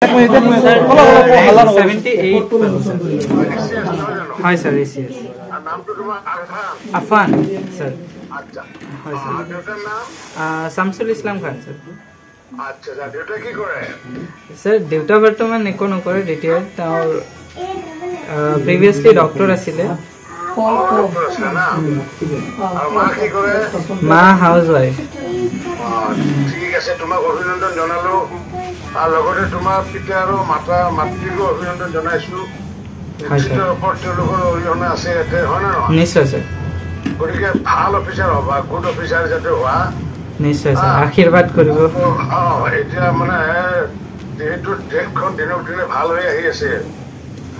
Hi sir, yes. Afan, sir. Samsul Islam Khan, sir. Sir, deuta bartoman neko nokore retired. Previously doctor asile. Ma housewife. ঠিক আছে তোমাক অভিনন্দন জনালো আর লগতে তোমার পিতা আৰু মাতা মাতৃক অভিনন্দন জনাইছো নিশ্চিত তেওঁলোকৰ অভিনন্দন আছে এতে হয় না নিশ্চয় স্যাৰ গতিকে ভাল অফিচাৰ হবা গুড অফিচাৰ যাতে হোৱা নিশ্চয় স্যাৰ আশীৰ্বাদ কৰিব এতিয়া মানে যেহেতু দেশখন দিনক দিনে ভাল হৈ আহি আছে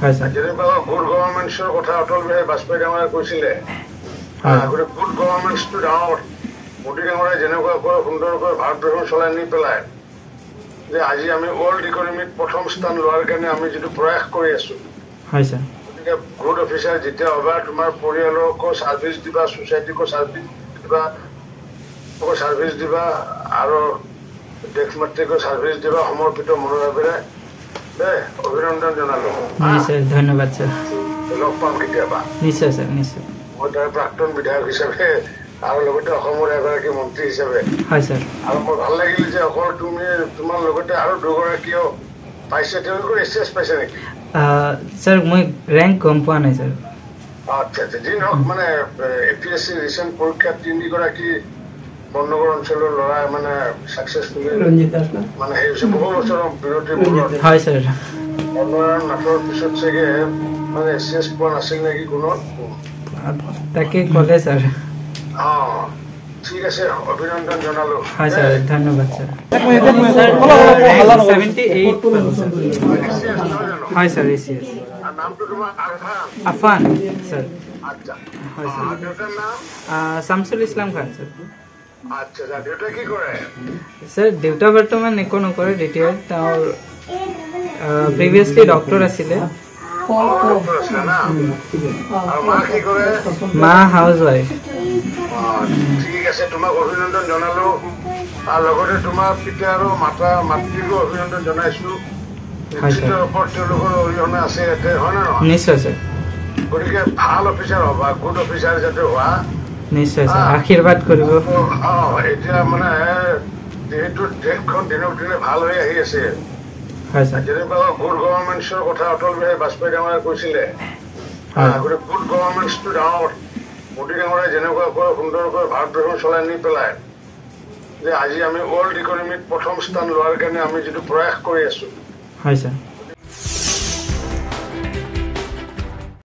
হয় স্যার যেনেকুৱা গুড গভৰ্ণমেণ্টছৰ কথা অটল বিহাৰী বাজপেয়ী ডাঙৰে কৈছিলে গুড গভৰ্ণমেণ্টছটো ডাঙৰ মোদী ডাঙৰে যেনেকুৱাকৈ সুন্দৰকৈ ভাৰতবৰ্ষ চলাই নি পেলাই যে আজি আমি ৱৰ্ল্ড ইকনমিক প্ৰথম স্থান লোৱাৰ কাৰণে আমি যিটো প্ৰয়াস কৰি আছো হয় স্যাৰ গতিকে গুড অফিচাৰ যেতিয়া হবা তোমাৰ পৰিয়ালকো ছাৰ্ভিচ দিবা ছ'চাইটিকো ছাৰ্ভিচ দিবা আৰু দেশ মাতৃকো ছাৰ্ভিচ দিবা সমৰ্পিত মনোভাৱেৰে দেই অভিনন্দন জনালো নিশ্চয় ধন্যবাদ স্যাৰ লগ পাম কেতিয়াবা নিশ্চয় স্যাৰ নিশ্চয় মই তাৰ প্ৰাক্তন বিধায়ক হিচাপে আৰু লগতে অসমৰ এগৰাকী মন্ত্ৰী হিচাপে হয় স্যাৰ আৰু মোৰ ভাল লাগিল যে অকল তুমি তোমাৰ লগতে আৰু দুগৰাকীও পাইছে তেওঁলোকৰ এছএছ পাইছে নেকি স্যাৰ মই ৰ্যাঙ্ক কম পোৱা নাই স্যাৰ আচ্ছা আচ্ছা যি নহওক মানে এপিএছচি ৰিচেণ্ট পৰীক্ষাত তিনিগৰাকী বৰ্ণনগৰ অঞ্চলৰ ল'ৰাই মানে ছাকচেছফুলি মানে সেই হৈছে বহু বছৰৰ বিৰতিৰ মূৰত হয় স্যাৰ অনলাইন নাটৰ পিছত চাগে মানে এছএছ পোৱা নাছিল নেকি কোনো তাকে ক'লে স্যার ঠিক আছে অভিনন্দন জনালো হয় স্যার ধন্যবাদ স্যার 78 হয় স্যার yes নামটো তোমাৰ আফান স্যাৰ আচ্ছা হয় স্যাৰ দেউতাৰ নাম শামসুল ইসলাম খান স্যাৰ আচ্ছা দেউতা কি কৰে স্যাৰ দেউতা বৰ্তমান একো নকৰে ৰিটায়াৰ্ড তেওঁৰ প্ৰিভিয়াছলি ডক্টৰ আছিলে মা হাউচৱাইফ ঠিক আছে তোমাক অভিনন্দন জনালো আৰু লগতে তোমাৰ পিতা আৰু মাতা মাতৃকো অভিনন্দন জনাইছো নিশ্চিত তেওঁলোকৰ অভিনন্দন আছে এতে হয় না নিশ্চয় স্যাৰ গতিকে ভাল অফিচাৰ হবা গুড অফিচাৰ যাতে হোৱা নিশ্চয় স্যাৰ আশীৰ্বাদ কৰিব এতিয়া মানে যেহেতু দেশখন দিনক দিনে ভাল হৈ আহি আছে হয় স্যার যেনেকুৱা গুড গভৰ্ণমেণ্টছৰ কথা অটল বিহাৰী বাজপেয়ী ডাঙৰে কৈছিলে গতিকে গুড গভৰ্ণমেণ্টছটো ডাঙৰ মোদী ডাঙৰে যেনেকুৱাকৈ সুন্দৰকৈ ভাৰতবৰ্ষ চলাই নি পেলাই যে আজি আমি ৱৰ্ল্ড ইকনমিক প্ৰথম স্থান লোৱাৰ কাৰণে আমি যিটো প্ৰয়াস কৰি আছো হয় স্যাৰ